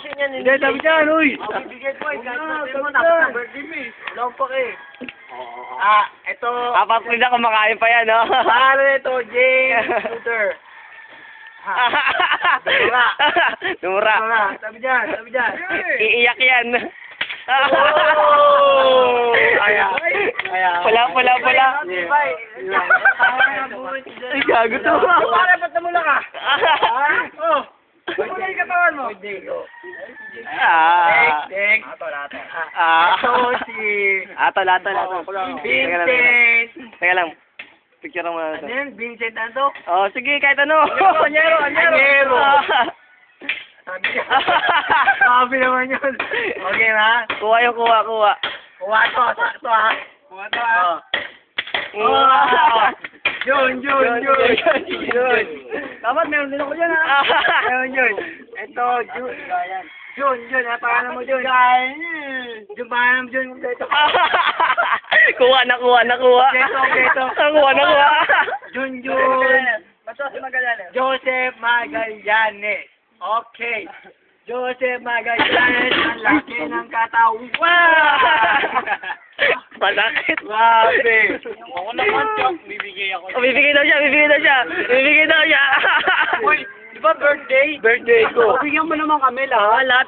Hindi, sabi dyan, uy! Bibigay ko eh, kahit sabi mo, tapos na birthday mo eh. Lompak eh. Ito. Apat na kumakain pa yan, no? Pangalan nito, James Luther. Dumura. Dumura. Sabi dyan. Iiyak yan. Oh! Pula. Ay, gago to. Para ba't namula ka? Oh! Wala yung katawan mo. Next. Ito si Lato. Vincent. Teka lang. Picture mo na Ano ito. yan? Vincent ano? Oh, sige, kahit ano. Anyero. Sabi naman yun. Okay na? Kuha. Kuha to, sakto ha. Yun. Dapat meron din ako dyan ha. Yun. Ito, Jun. Pangalan mo Jun. Jun, pangalan mo Jun. Kuha. Beto. Kuha. Jun. Joseph Magallanes. Okay. Joseph Magallanes, ang laki ng katawan. Masakit. Grabe. Ako naman, Chok, bibigay ako. Bibigay daw siya. Uy, di ba birthday? Birthday ko. Bigyan mo naman kami lahat. Lahat